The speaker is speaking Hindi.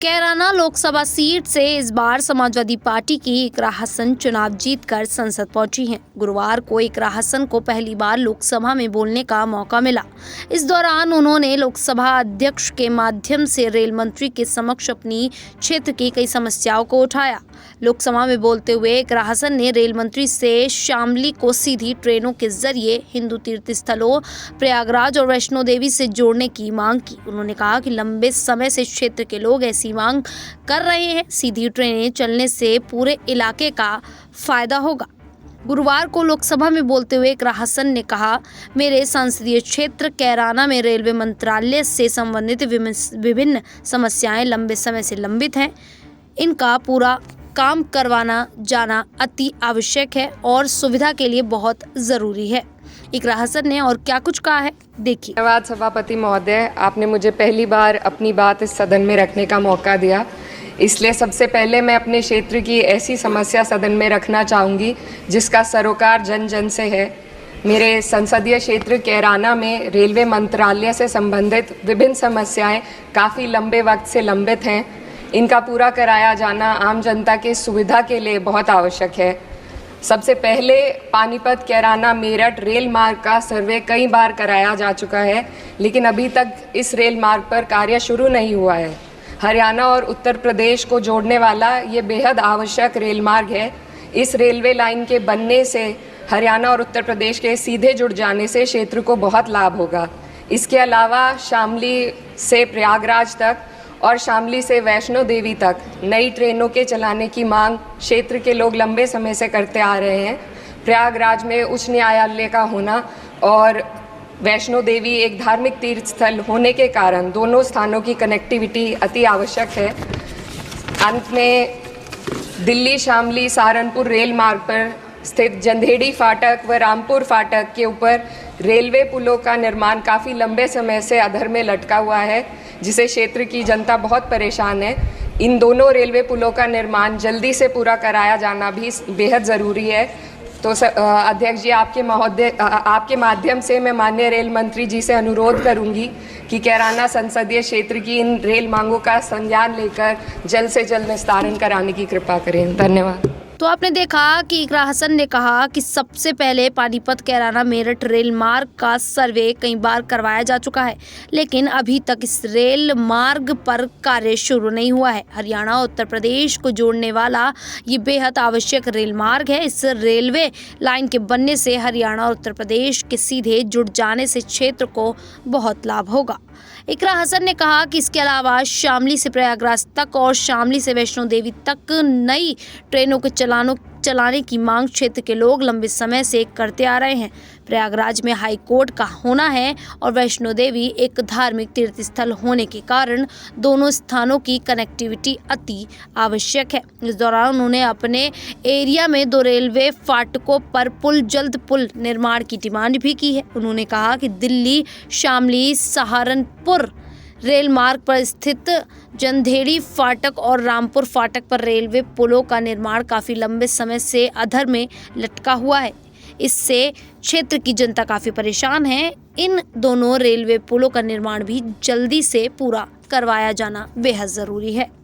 कैराना लोकसभा सीट से इस बार समाजवादी पार्टी की इकरा हसन चुनाव जीतकर संसद पहुंची हैं। गुरुवार को इकरा हसन को पहली बार लोकसभा में बोलने का मौका मिला। इस दौरान उन्होंने लोकसभा अध्यक्ष के माध्यम से रेल मंत्री के समक्ष अपनी क्षेत्र की कई समस्याओं को उठाया। लोकसभा में बोलते हुए इकरा हसन ने रेल मंत्री से शामली को सीधी ट्रेनों के जरिए हिंदू तीर्थ स्थलों प्रयागराज और वैष्णो देवी से जोड़ने की मांग की। उन्होंने कहा कि लंबे समय से क्षेत्र के लोग ऐसी मांग कर रहे हैं। सीधी ट्रेनें चलने से पूरे इलाके का फायदा होगा। गुरुवार को लोकसभा में बोलते हुए इकरा हसन ने कहा, मेरे संसदीय क्षेत्र कैराना में रेलवे मंत्रालय से संबंधित विभिन्न समस्याएं लंबे समय से लंबित हैं। इनका पूरा काम करवाना जाना अति आवश्यक है और सुविधा के लिए बहुत जरूरी है। इकरा हसन ने और क्या कुछ कहा है, देखिए। धन्यवाद सभापति महोदय, आपने मुझे पहली बार अपनी बात इस सदन में रखने का मौका दिया। इसलिए सबसे पहले मैं अपने क्षेत्र की ऐसी समस्या सदन में रखना चाहूँगी जिसका सरोकार जन जन से है। मेरे संसदीय क्षेत्र कैराना में रेलवे मंत्रालय से संबंधित विभिन्न समस्याएं काफ़ी लंबे वक्त से लंबित हैं। इनका पूरा कराया जाना आम जनता की सुविधा के लिए बहुत आवश्यक है। सबसे पहले पानीपत कैराना मेरठ रेल मार्ग का सर्वे कई बार कराया जा चुका है, लेकिन अभी तक इस रेल मार्ग पर कार्य शुरू नहीं हुआ है। हरियाणा और उत्तर प्रदेश को जोड़ने वाला ये बेहद आवश्यक रेल मार्ग है। इस रेलवे लाइन के बनने से हरियाणा और उत्तर प्रदेश के सीधे जुड़ जाने से क्षेत्र को बहुत लाभ होगा। इसके अलावा शामली से प्रयागराज तक और शामली से वैष्णो देवी तक नई ट्रेनों के चलाने की मांग क्षेत्र के लोग लंबे समय से करते आ रहे हैं। प्रयागराज में उच्च न्यायालय का होना और वैष्णो देवी एक धार्मिक तीर्थ स्थल होने के कारण दोनों स्थानों की कनेक्टिविटी अति आवश्यक है। अंत में दिल्ली शामली सहारनपुर रेल मार्ग पर स्थित जंधेड़ी फाटक व रामपुर फाटक के ऊपर रेलवे पुलों का निर्माण काफ़ी लंबे समय से अधर में लटका हुआ है, जिसे क्षेत्र की जनता बहुत परेशान है। इन दोनों रेलवे पुलों का निर्माण जल्दी से पूरा कराया जाना भी बेहद ज़रूरी है। तो अध्यक्ष जी, आपके माध्यम से मैं माननीय रेल मंत्री जी से अनुरोध करूंगी कि कैराना संसदीय क्षेत्र की इन रेल मांगों का संज्ञान लेकर जल्द से जल्द निस्तारण कराने की कृपा करें। धन्यवाद। तो आपने देखा कि इकरा हसन ने कहा कि सबसे पहले पानीपत कैराना मेरठ रेल मार्ग का सर्वे कई बार करवाया जा चुका है, लेकिन अभी तक इस रेल मार्ग पर कार्य शुरू नहीं हुआ है। हरियाणा और उत्तर प्रदेश को जोड़ने वाला ये बेहद आवश्यक रेल मार्ग है। इस रेलवे लाइन के बनने से हरियाणा और उत्तर प्रदेश के सीधे जुड़ जाने से क्षेत्र को बहुत लाभ होगा। इकरा हसन ने कहा कि इसके अलावा शामली से प्रयागराज तक और शामली से वैष्णो देवी तक नई ट्रेनों के चलाने की मांग क्षेत्र के लोग लंबे समय से करते आ रहे हैं। प्रयागराज में हाई कोर्ट का होना है और वैष्णो देवी एक धार्मिक तीर्थ स्थल होने के कारण दोनों स्थानों की कनेक्टिविटी अति आवश्यक है। इस दौरान उन्होंने अपने एरिया में 2 रेलवे फाटकों पर जल्द पुल निर्माण की डिमांड भी की है। उन्होंने कहा कि दिल्ली शामली सहारनपुर रेल मार्ग पर स्थित जंधेड़ी फाटक और रामपुर फाटक पर रेलवे पुलों का निर्माण काफ़ी लंबे समय से अधर में लटका हुआ है। इससे क्षेत्र की जनता काफ़ी परेशान है। इन दोनों रेलवे पुलों का निर्माण भी जल्दी से पूरा करवाया जाना बेहद ज़रूरी है।